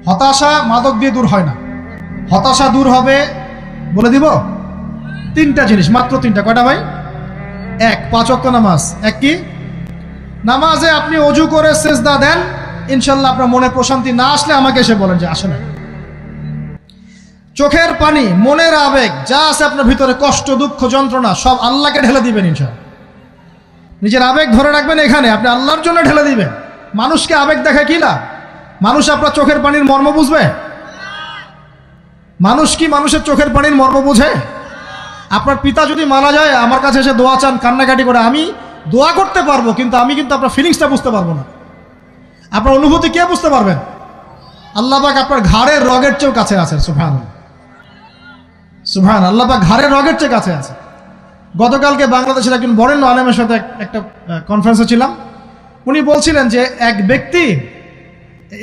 হতাশা মাদক দিয়ে দূর হয় না। হতাশা দূর হবে, বলে দিব, তিনটা জিনিস, মাত্র তিনটা। কয়টা ভাই? এক, 5 ওয়াক্ত নামাজ। এক কি? নামাজে আপনি অজু করে সেজদা দেন, ইনশাল্লাহ আপনার মনে প্রশান্তি না আসলে আমাকে এসে বলেন যে আসে না। চোখের পানি, মনের আবেগ যা আছে আপনার ভিতরে, কষ্ট, দুঃখ, যন্ত্রণা, সব আল্লাহকে ঢেলে দিবেন ইনশাল্লাহ। নিজের আবেগ ধরে রাখবেন এখানে, আপনি আল্লাহর জন্য ঢেলে দিবেন। মানুষকে আবেগ দেখা কি লাভ? মানুষ আপনার চোখের পানির মর্ম বুঝবে? মানুষ কি মানুষের চোখের পানির মর্ম বুঝে? আপনার পিতা যদি মারা যায়, আমার কাছে এসে দোয়া চান কান্নাকাটি করে, আমি দোয়া করতে পারবো, কিন্তু আমি কিন্তু আপনার ফিলিংসটা বুঝতে পারবো না। আপনার অনুভূতি কে বুঝতে পারবেন? আল্লাহ পাক আপনার ঘাড়ের রগের চেয়েও কাছে আছেন। সুবহানাল্লাহ, সুবহান আল্লাহ পাক ঘাড়ের রগের চেয়ে কাছে আছে। গতকালকে বাংলাদেশের একজন বরেণ্য আলেমের সাথে একটা কনফারেন্সে ছিলাম। উনি বলছিলেন যে এক ব্যক্তি,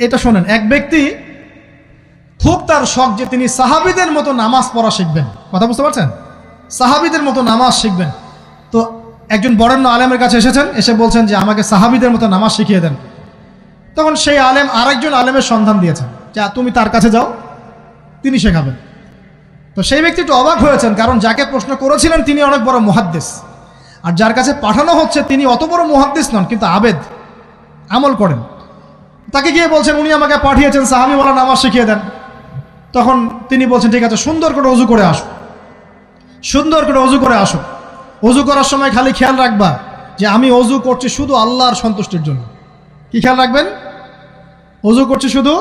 এটা শোনেন, এক ব্যক্তি খুব তার শখ যে তিনি সাহাবীদের মতো নামাজ পড়া শিখবেন। কথা বুঝতে পারছেন? সাহাবীদের মতো নামাজ শিখবেন। তো একজন বরেণ্য আলেমের কাছে এসেছেন, এসে বলছেন যে আমাকে সাহাবীদের মতো নামাজ শিখিয়ে দেন। তখন সেই আলেম আরেকজন আলেমের সন্ধান দিয়েছেন, যা তুমি তার কাছে যাও, তিনি শেখাবেন। তো সেই ব্যক্তি একটু অবাক হয়েছেন, কারণ যাকে প্রশ্ন করেছিলেন তিনি অনেক বড় মুহাদ্দিস, আর যার কাছে পাঠানো হচ্ছে তিনি অত বড় মুহাদ্দিস নন, কিন্তু আবেদ, আমল করেন। তাকে গিয়ে বলছেন উনি আমাকে পাঠিয়েছেন সাহাবীওয়ালা নামাজ শিখিয়ে দেন। তখন তিনি বলছেন ঠিক আছে, সুন্দর করে অজু করে আসো, সুন্দর করে অজু করে আসো। অজু করার সময় খালি খেয়াল রাখবা যে আমি অজু করছি শুধু আল্লাহর সন্তুষ্টির জন্য। কি খেয়াল রাখবেন? অজু করছি শুধু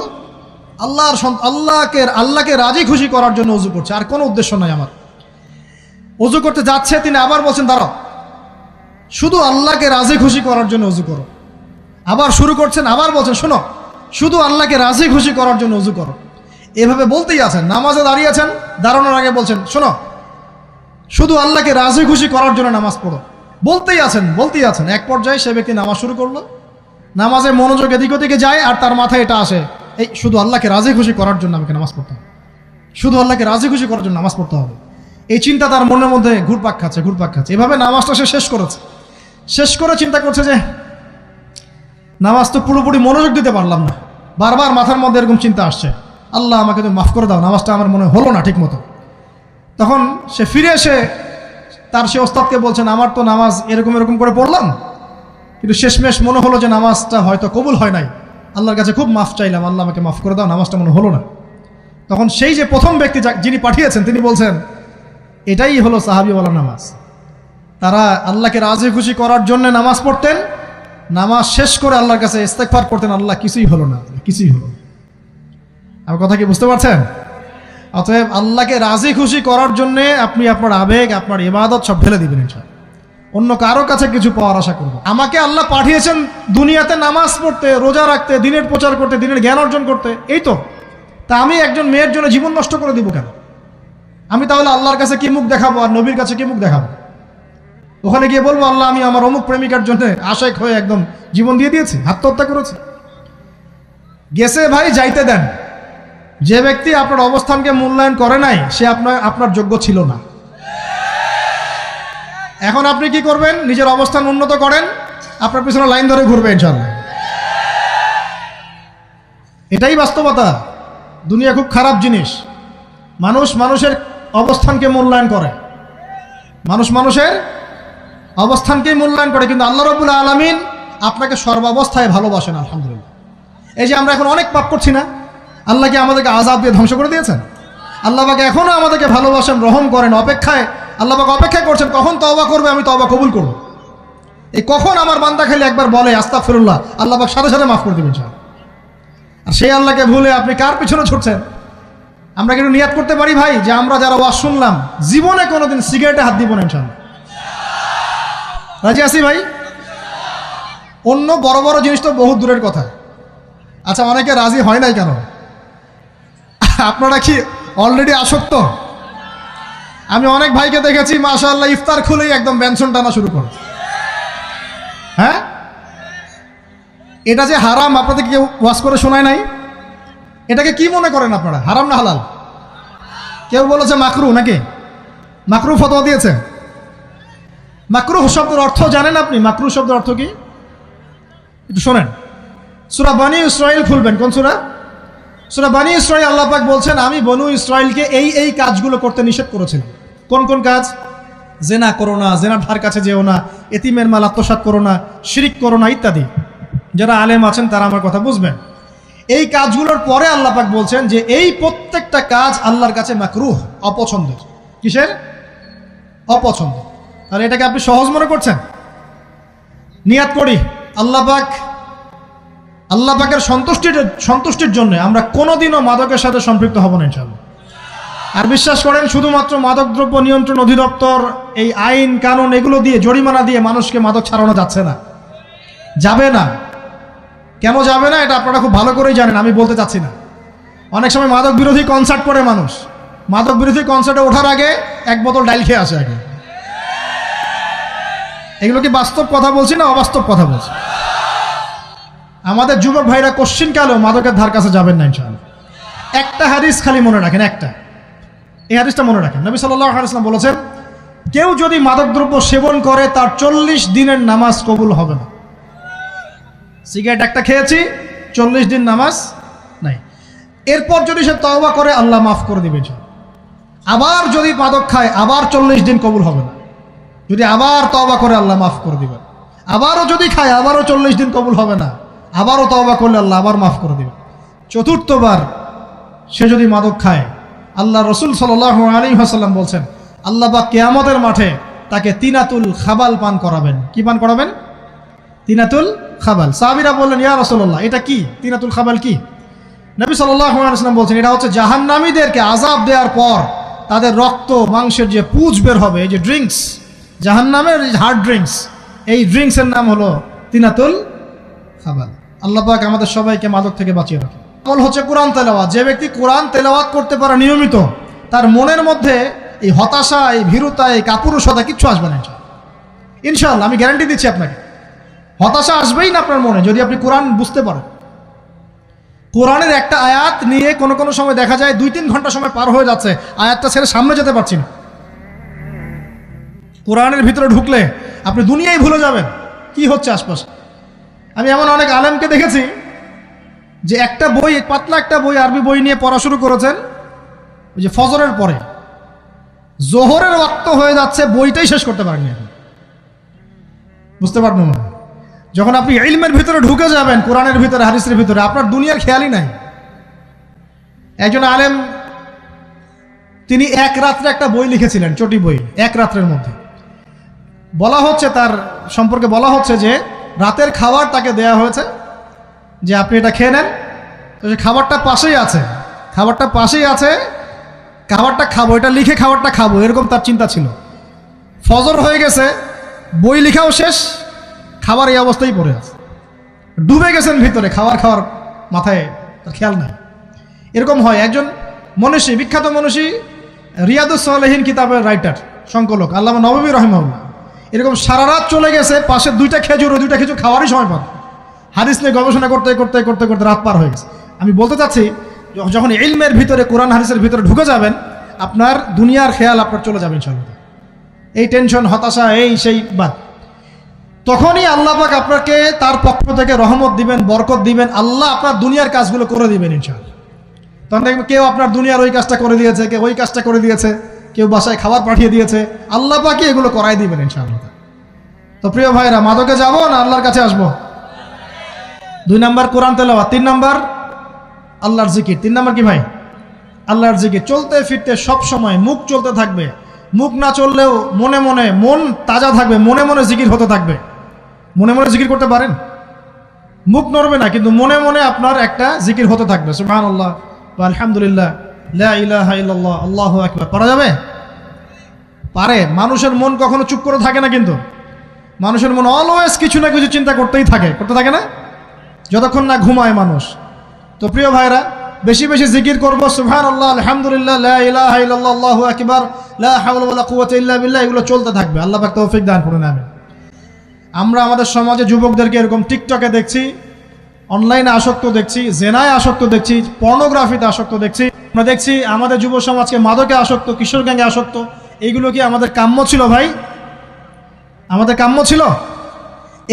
আল্লাহকে রাজি খুশি করার জন্য অজু করছে, আর কোনো উদ্দেশ্য নাই আমার। অজু করতে যাচ্ছে, তিনি আবার বলছেন দাঁড়াও, শুধু আল্লাহকে রাজি খুশি করার জন্য অজু করো। আবার শুরু করছেন, আবার বলছেন শোনো, শুধু আল্লাহকে রাজি খুশি করার জন্য অজু করো। এভাবে বলতেই আছেন। নামাজে দাঁড়িয়েছেন, দাঁড়ানোর আগে বলছেন শোনো, শুধু আল্লাহকে রাজি খুশি করার জন্য নামাজ পড়ো। বলতেই আছেন। এক পর্যায়ে সে ব্যক্তি নামাজ শুরু করলো। নামাজে মনোযোগ এদিক ওদিকে যায়, আর তার মাথায় এটা আসে, এই শুধু আল্লাহকে রাজি খুশি করার জন্য আমাকে নামাজ পড়তে হবে, শুধু আল্লাহকে রাজি খুশি করার জন্য নামাজ পড়তে হবে। এই চিন্তা তার মনের মধ্যে ঘুরপাক খাচ্ছে। এভাবে নামাজটা সে শেষ করেছে। শেষ করে চিন্তা করছে যে নামাজ তো পুরোপুরি মনোযোগ দিতে পারলাম না। বারবার মাথার মধ্যে এরকম চিন্তা আসছে, আল্লাহ আমাকে তুমি মাফ করে দাও, নামাজটা আমার মনে হলো না ঠিক মতো। তখন সে ফিরে এসে তার সে ওস্তাদকে বলছেন আমার তো নামাজ এরকম করে পড়লাম, কিন্তু শেষমেশ মনে হলো যে নামাজটা হয়তো কবুল হয় নাই, আল্লাহর কাছে খুব মাফ চাইলাম, আল্লাহ আমাকে মাফ করে দাও, নামাজটা মনে হলো না। তখন সেই যে প্রথম ব্যক্তি যিনি পাঠিয়েছেন তিনি বলছেন এটাই হলো সাহাবীওয়ালা নামাজ। তারা আল্লাহকে রাজি খুশি করার জন্য নামাজ পড়তেন, নামাজ শেষ করে আল্লাহর কাছে ইস্তেগফার করতেন, আল্লাহ কিছুই হলো না, কিছুই হলো না। আমার কথা কি বুঝতে পারছেন? অতএব আল্লাহকে রাজি খুশি করার জন্যে আপনি আপনার আবেগ, আপনার ইবাদত সব ঢেলে দিবেন ইনশাআল্লাহ। অন্য কারো কাছে কিছু পাওয়ার আশা করব। আমাকে আল্লাহ পাঠিয়েছেন দুনিয়াতে নামাজ পড়তে, রোজা রাখতে, দিনের প্রচার করতে, দিনের জ্ঞান অর্জন করতে, এই তো। তা আমি একজন মেয়ের জন্য জীবন নষ্ট করে দিব কেন? আমি তাহলে আল্লাহর কাছে কি মুখ দেখাবো, আর নবীর কাছে কি মুখ দেখাবো? ওখানে গিয়ে বলবো আল্লাহ আমি আমার অমুক প্রেমিকার জন্য আশেক হয়ে একদম জীবন দিয়ে দিয়েছি, আত্মহত্যা করেছি। গেছে ভাই, যাইতে দেন। যে ব্যক্তি আপনার অবস্থানকে মূল্যায়ন করে নাই সে আপনার যোগ্য ছিল না। এখন আপনি কি করবেন? নিজের অবস্থান উন্নত করেন, আপনার পিছনে লাইন ধরে ঘুরবে ইনশাআল্লাহ। এটাই বাস্তবতা। দুনিয়া খুব খারাপ জিনিস। মানুষের অবস্থানকে মূল্যায়ন করে, মানুষের অবস্থানকেই মূল্যায়ন করে, কিন্তু আল্লাহ রাব্বুল আলামিন আপনাকে সর্বাবস্থায় ভালোবাসেন। আলহামদুলিল্লাহ। এই যে আমরা এখন অনেক পাপ করছি না, আল্লাহ কি আমাদেরকে আযাব দিয়ে ধ্বংস করে দিয়েছেন? আল্লাহ পাক এখনো আমাদেরকে ভালোবাসেন, রহম করেন, আল্লাহ পাক অপেক্ষা করছেন কখন তওবা করবে, আমি তওবা কবুল করব। এই কখন আমার বান্দা খালি একবার বলে আস্তাগফিরুল্লাহ, আল্লাহ পাক সাথে সাথে মাফ করে দেবেন ইনশাআল্লাহ। আর সেই আল্লাহকে ভুলে আপনি কার পিছনে ছুটছেন? আমরা কিন্তু নিয়াত করতে পারি ভাই যে আমরা যারা ওয়াজ শুনলাম জীবনে কোনোদিন সিগারেটে হাত দিব না ইনশাআল্লাহ। রাজি আছি ভাই? অন্য বড় বড় জিনিস তো বহুত দূরের কথা। আচ্ছা, অনেকে রাজি হয় নাই কেন? আপনারা কি অলরেডি আসক্ত? আমি অনেক ভাইকে দেখেছি মাশাআল্লাহ ইফতার খুলেই একদম বেনসন টানা শুরু করে। হ্যাঁ, এটা যে হারাম আপনাদের কেউ ওয়াজ করে শোনায় নাই? এটাকে কি মনে করেন আপনারা, হারাম না হালাল? কেউ বলেছে মাকরু, নাকি মাকরু ফতোয়া দিয়েছে? মাকরুহ শব্দের অর্থ জানেন আপনি? মাকরুহ শব্দের অর্থ কি একটু শোনেন। সূরা বনী ইসরাঈল খুলবেন। কোন সূরা? সূরা বনী ইসরাঈল আল্লাহ পাক বলছেন, আমি বনু ইসরাঈলকে এই কাজগুলো করতে নিষেধ করেছিলাম। কোন কোন কাজ? জেনা করো না, জেনার ধার কাছে যেও না, এতিমের মাল আত্মসাৎ করো না, শিরিক করো না ইত্যাদি। যারা আলেম আছেন তারা আমার কথা বুঝবেন। এই কাজগুলোর পরে আল্লাহ পাক বলছেন যে এই প্রত্যেকটা কাজ আল্লাহর কাছে মাকরুহ, অপছন্দের। কিসের? অপছন্দ। আর এটাকে আপনি সহজ মনে করছেন? নিয়াত করি আল্লাহ পাকের সন্তুষ্টির জন্য আমরা কোনোদিনও মাদকের সাথে সম্পৃক্ত হব না ইনশাআল্লাহ। আর বিশ্বাস করেন, শুধুমাত্র মাদকদ্রব্য নিয়ন্ত্রণ অধিদপ্তর এই আইন কানুন এগুলো দিয়ে, জরিমানা দিয়ে মানুষকে মাদক ছাড়ানো যাচ্ছে না, যাবে না। কেন যাবে না এটা আপনারা খুব ভালো করেই জানেন, আমি বলতে চাচ্ছি না। অনেক সময় মাদক বিরোধী কনসার্ট করে মানুষ, মাদক বিরোধী কনসার্টে ওঠার আগে এক বোতল ডাইল খেয়ে আসে আগে। এগুলো কি বাস্তব কথা বলছি না অবাস্তব কথা বলছি? আমাদের যুবক ভাইরা কোশ্চিনকালেও মাদকের ধার কাছে যাবেন না ইনশাআল্লাহ। একটা হাদিস খালি মনে রাখেন, এই হাদিসটা মনে রাখেন। নবী সাল্লাল্লাহু আলাইহি ওয়াসাল্লাম বলেছেন, কেউ যদি মাদকদ্রব্য সেবন করে তার 40 দিনের নামাজ কবুল হবে না। সিগারেট একটা খেয়েছি, 40 দিন নামাজ নাই। এরপর যদি সে তওবা করে আল্লাহ মাফ করে দিবেন। আবার যদি মাদক খায় আবার 40 দিন কবুল হবে না। যদি আবার তওবা করে আল্লাহ মাফ করে দিবেন। আবারও যদি খায় আবারও 40 দিন কবুল হবে না। আবারও তওবা করলে আল্লাহ আবার মাফ করে দিবেন। চতুর্থবার সে যদি মাদক খায়, আল্লাহ রসুল সাল্লাল্লাহু আলাইহি ওয়াসাল্লাম বলছেন, আল্লাহ পাক কিয়ামতের মাঠে তাকে তিনাতুল খাবাল পান করাবেন। কি পান করাবেন? তিনাতুল খাবাল। সাহাবীরা বললেন, ইয়া রাসূলুল্লাহ, এটা কি তিনাতুল খাবাল? কি? নবী সাল্লাল্লাহু আলাইহি ওয়াসাল্লাম বলছেন, এটা হচ্ছে জাহান্নামীদেরকে আযাব দেওয়ার পর তাদের রক্ত মাংসের যে পুঁজ বের হবে, এই যে ড্রিঙ্কস, জাহান্নামের হার্ড ড্রিঙ্কস, এই ড্রিঙ্কসের নাম হলো তিনাতুল খাবাল। আল্লাহ পাক আমাদের সবাইকে মাদক থেকে বাঁচিয়ে রাখে। আমল হচ্ছে কোরআন তেলাওয়াত। যে ব্যক্তি কোরআন তেলাওয়াত করতে পারে নিয়মিত, তার মনের মধ্যে এই হতাশা, এই ভীরুতা, এই কাপুরুষতা কিচ্ছু আসবে না ইনশাআল্লাহ। আমি গ্যারান্টি দিচ্ছি আপনাকে, হতাশা আসবেই না আপনার মনে যদি আপনি কোরআন বুঝতে পারেন। কোরআনের একটা আয়াত নিয়ে কোনো সময় দেখা যায় 2-3 ঘন্টা সময় পার হয়ে যাচ্ছে, আয়াতটা ছেড়ে সামনে যেতে পারছি না। কোরআনের ভিতরে ঢুকলে আপনি দুনিয়ায় ভুলে যাবেন কি হচ্ছে আশপাশে। আমি এমন অনেক আলেমকে দেখেছি যে একটা বই, পাতলা একটা বই, আরবি বই নিয়ে পড়া শুরু করেছেন, ওই যে ফজরের পরে জোহরের ওয়াক্ত হয়ে যাচ্ছে, বইটাই শেষ করতে পারেননি। বুঝতে পারবেন না, যখন আপনি ইলমের ভিতরে ঢুকে যাবেন, কোরআনের ভিতরে, হাদিসের ভিতরে, আপনার দুনিয়ার খেয়ালই নাই। একজন আলেম, তিনি এক রাত্রে একটা বই লিখেছিলেন, চটি বই, এক রাত্রের মধ্যে। বলা হচ্ছে, তার সম্পর্কে বলা হচ্ছে যে রাতের খাবার তাকে দেয়া হয়েছে যে আপনি এটা খেয়ে নেন। তো সে খাবারটা পাশেই আছে, খাবারটা খাবো, এটা লিখে খাবারটা খাবো, এরকম তার চিন্তা ছিল। ফজর হয়ে গেছে, বই লিখাও শেষ, খাবার এই অবস্থায় পড়ে আছে, ডুবে গেছেন ভিতরে, খাওয়ার মাথায় তার খেয়াল নাই। এরকম হয়। একজন মনীষী, বিখ্যাত মনীষী, রিয়াদুস সালেহীন কিতাবের রাইটার, সংকলক আল্লামা নববী রাহিমাহুল্লাহ, এরকম সারা রাত চলে গেছে, পাশে 2টা খেজুর, ওই 2টা খেজুর খাওয়ারই সময় পান। হাদিস নিয়ে গবেষণা করতে রাত পার হয়ে গেছে। আমি বলতে চাচ্ছি, যখন ইলমের ভিতরে, কোরআন হাদিসের ভিতরে ঢুকে যাবেন, আপনার দুনিয়ার খেয়াল আপনার চলে যাবে ইনশাআল্লাহ। এই টেনশন, হতাশা, এই সেই বাদ, তখনই আল্লাহ পাক আপনাকে তার পক্ষ থেকে রহমত দিবেন, বরকত দিবেন, আল্লাহ আপনার দুনিয়ার কাজগুলো করে দিবেন ইনশাআল্লাহ। তখন দেখবেন কেউ আপনার দুনিয়ার ওই কাজটা করে দিয়েছে, কেউ ওই কাজটা করে দিয়েছে, কেউ বাসায় খাবার পাঠিয়ে দিয়েছে, আল্লাহ পাকই এগুলো করাই দিবেন ইনশাআল্লাহ। তো প্রিয় ভাইরা, মাদকে যাব না আল্লাহর কাছে আসবো? 2 নাম্বার কোরআন তেলাওয়াত, 3 নাম্বার আল্লাহর জিকির। 3 নাম্বার কি ভাই? আল্লাহর জিকির। চলতে ফিরতে সব সময় মুখ চলতে থাকবে, মুখ না চললেও মনে মনে মন তাজা থাকবে, মনে মনে জিকির হতে থাকবে। মনে মনে জিকির করতে পারেন? মুখ নড়বে না, কিন্তু মনে মনে আপনার একটা জিকির হতে থাকবে, সুবহানাল্লাহ ওয়া আলহামদুলিল্লাহ, লা ইলাহা ইল্লাল্লাহ, আল্লাহু আকবার। পারা যাবে? পারে। মানুষের মন কখনো চুপ করে থাকে না, কিন্তু মানুষের মন অলওয়েজ কিছু না কিছু চিন্তা করতে থাকে না, যতক্ষণ না ঘুমায় মানুষ। তো প্রিয় ভাইরা, বেশি বেশি জিকির করবো, সুবহানাল্লাহ, আলহামদুলিল্লাহ, লা ইলাহা ইল্লাল্লাহ, আল্লাহু আকবার, লা হাওলা ওয়ালা কুওয়াতা ইল্লা বিল্লাহ, এগুলো চলতে থাকবে। আল্লাহ পাক তৌফিক দান করুন, আমিন। আমরা আমাদের সমাজে যুবকদেরকে এরকম টিকটকে দেখছি, অনলাইনে আসক্ত দেখছি, জেনায় আসক্ত দেখছি, পর্নোগ্রাফিতে আসক্ত দেখছি। আমরা দেখছি আমাদের যুব সমাজকে মাদকে আসক্ত, কিশোর গ্যাংয়ে আসক্ত। এইগুলো কি আমাদের কাম্য ছিল ভাই? আমাদের কাম্য ছিল?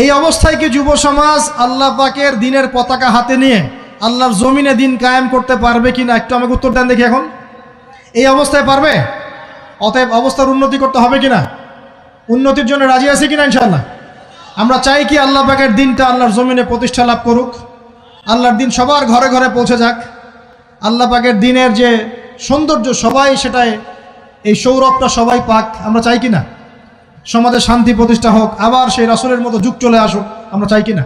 এই অবস্থায় কি যুব সমাজ আল্লাহ পাকের দ্বীনের পতাকা হাতে নিয়ে আল্লাহর জমিনে দিন কায়েম করতে পারবে কিনা একটু আমাকে উত্তর দেন দেখি। এখন এই অবস্থায় পারবে? অতএব অবস্থার উন্নতি করতে হবে কিনা? উন্নতির জন্য রাজি আছি কিনা ইনশাআল্লাহ? আমরা চাই কি আল্লাহ পাকের দিনটা আল্লাহর জমিনে প্রতিষ্ঠা লাভ করুক, আল্লাহর দিন সবার ঘরে ঘরে পৌঁছে যাক, আল্লাহ পাকের দিনের যে সৌন্দর্য সবাই সেটাই, এই সৌরভটা সবাই পাক। আমরা চাই কিনা সমাজে শান্তি প্রতিষ্ঠা হোক, আবার সেই রাসূলের মতো যুগ চলে আসুক? আমরা চাই কিনা?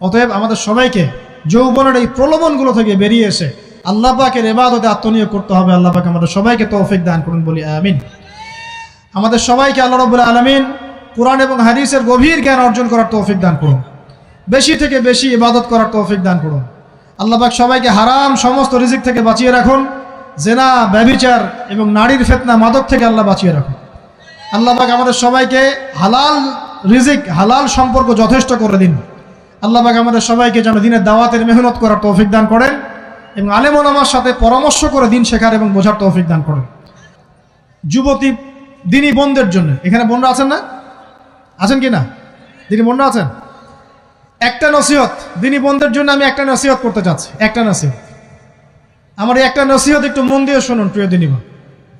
অতএব আমাদের সবাইকে যৌবনের এই প্রলোভনগুলো থেকে বেরিয়ে এসে আল্লাহ পাকের ইবাদতে আত্মনিয়োগ করতে হবে। আল্লাহ পাক আমাদের সবাইকে তৌফিক দান করুন, বলি আমিন। আমাদের সবাইকে আল্লাহ রাব্বুল আলামিন কুরআন এবং হাদিসের গভীর জ্ঞান অর্জন করার তৌফিক দান করুন, বেশি থেকে বেশি ইবাদত করার তৌফিক দান করুন। আল্লাহ পাক সবাইকে হারাম সমস্ত রিজিক থেকে বাঁচিয়ে রাখুন, জেনা, ব্যভিচার এবং নারীর ফিতনা, মাদক থেকে আল্লাহ বাঁচিয়ে রাখুন। আল্লাহ পাক আমাদের সবাইকে হালাল রিজিক, হালাল সম্পর্ক যথেষ্ট করে দিন। আল্লাহ পাক আমাদের সবাইকে যেন দিনের দাওয়াতের মেহনত করার তৌফিক দান করেন এবং আলেম ওলামার সাথে পরামর্শ করে দিন শেখার এবং বোঝার তৌফিক দান করেন। যুবতী দিনী বোনদের জন্য, এখানে বোনরা আছেন না? আছেন কি না? দিনী বোনরা আছেন? একটা নসিহত দিনী বোনদের জন্য আমি একটা নসিহত করতে চাচ্ছি, একটা নসিহত। আমার এই একটা নসিহত একটু মন দিয়ে শুনুন প্রিয় দিনী বোন।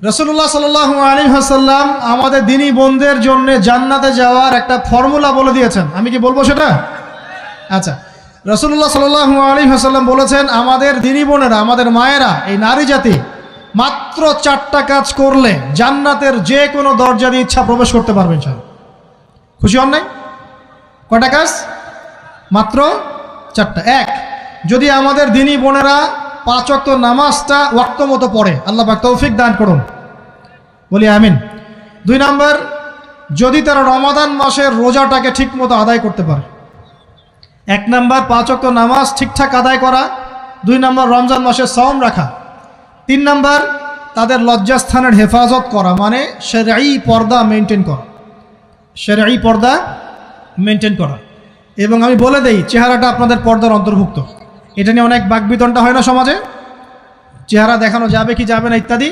রাসূলুল্লাহ সাল্লাল্লাহু আলাইহি ওয়াসাল্লাম আমাদের দিনী বোনদের জন্য জান্নাতে যাওয়ার একটা ফর্মুলা বলে দিয়েছেন। আমি কি বলবো সেটা? আচ্ছা, রাসূলুল্লাহ সাল্লাল্লাহু আলাইহি ওয়াসাল্লাম বলেছেন আমাদের দিনী বোনেরা, আমাদের মায়েরা, এই নারী জাতি মাত্র 4টা কাজ করলে জান্নাতের যে কোনো দরজা দিয়ে ইচ্ছা প্রবেশ করতে পারবে ইনশাআল্লাহ। খুশি হন নাই? কয়টা কাজ? মাত্র 4টা। এক, যদি আমাদের দিনী বোনেরা 5 ওয়াক্ত নামাজটা ওয়াক্ত মতো পড়ে, আল্লাহ পাক তৌফিক দান করুন, বলি আমিন। 2 নাম্বার, যদি তারা রমাদান মাসের রোজাটাকে ঠিক মতো আদায় করতে পারে। 1 নাম্বার 5 ওয়াক্ত নামাজ ঠিকঠাক আদায় করা, 2 নাম্বার রমজান মাসে সাওম রাখা, 3 নাম্বার তাদের লজ্জাস্থানের হেফাজত করা, মানে শরঈ পর্দা মেনটেন করা, শরঈ পর্দা মেনটেন করা। এবং আমি বলে দেই, চেহারাটা আপনাদের পর্দার অন্তর্ভুক্ত। এটা নিয়ে অনেক বাকবিতণ্ডা হয় না সমাজে, চেহারা দেখানো যাবে কি যাবে না ইত্যাদি।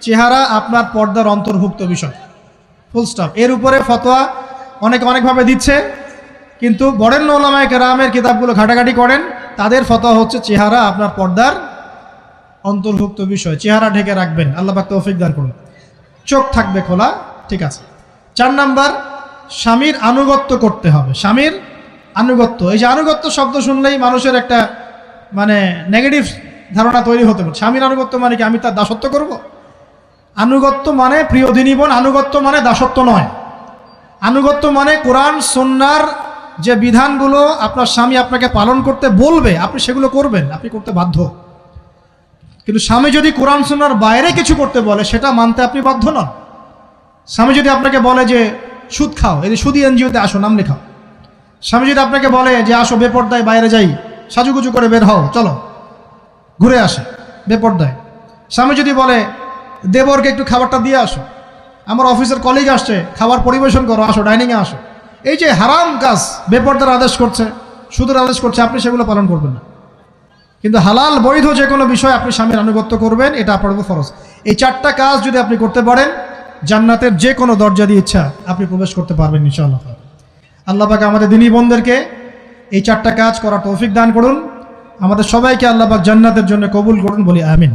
চেহারা আপনার পর্দার অন্তর্ভুক্ত বিষয়, ফুল স্টপ। এর উপরে ফতোয়া অনেকভাবে দিচ্ছে, কিন্তু বরেণ্য উলামায়ে কেরামের কিতাবগুলো ঘাটাঘাটি করেন, তাদের ফতোয়া হচ্ছে চেহারা আপনার পর্দার অন্তর্ভুক্ত বিষয়, চেহারা ঢেকে রাখবেন। আল্লাহ পাক তৌফিক দান করুন। চোখ থাকবে খোলা, ঠিক আছে। 4 নাম্বার, স্বামীর আনুগত্য করতে হবে। স্বামীর আনুগত্য, এই যে আনুগত্য শব্দ শুনলেই মানুষের একটা মানে নেগেটিভ ধারণা তৈরি হতে পারে। স্বামীর আনুগত্য মানে কি আমি তার দাসত্ব করব? আনুগত্য মানে, প্রিয় দিনী বোন, আনুগত্য মানে দাসত্ব নয়। আনুগত্য মানে কোরআন সুন্নাহর যে বিধানগুলো আপনার স্বামী আপনাকে পালন করতে বলবে, আপনি সেগুলো করবেন, আপনি করতে বাধ্য। কিন্তু স্বামী যদি কোরআন সুন্নাহর বাইরে কিছু করতে বলে, সেটা মানতে আপনি বাধ্য নন। স্বামী যদি আপনাকে বলে যে সুদ খাও, এই যে সুদী এনজিওতে আসো, নাম লেখাও। স্বামী যদি আপনাকে বলে যে আসো বেপর্দায় বাইরে যাই, সাজুগুজু করে বের হও, চলো ঘুরে আসে বেপর্দায়। স্বামী যদি বলে দেবরকে একটু খাবারটা দিয়ে আসো, আমার অফিসের কলিগ আসছে, খাবার পরিবেশন করো, আসো ডাইনিংয়ে আসো। এই যে হারাম কাজ, বেপর্দার আদেশ করছে, সুদের আদেশ করছে, আপনি সেগুলো পালন করবেন না। কিন্তু হালাল বৈধ যে কোনো বিষয় আপনি স্বামীর আনুগত্য করবেন, এটা আপনার উপর ফরজ। এই 4টা কাজ যদি আপনি করতে পারেন, জান্নাতের যে কোনো দরজা দিয়ে ইচ্ছা আপনি প্রবেশ করতে পারবেন ইনশাআল্লাহ। আল্লাহ পাক আমাদের দিনী বোনদেরকে এই 4টা কাজ করার তৌফিক দান করুন। আমাদের সবাইকে আল্লাহ পাক জান্নাতের জন্য কবুল করুন, বলি আমিন।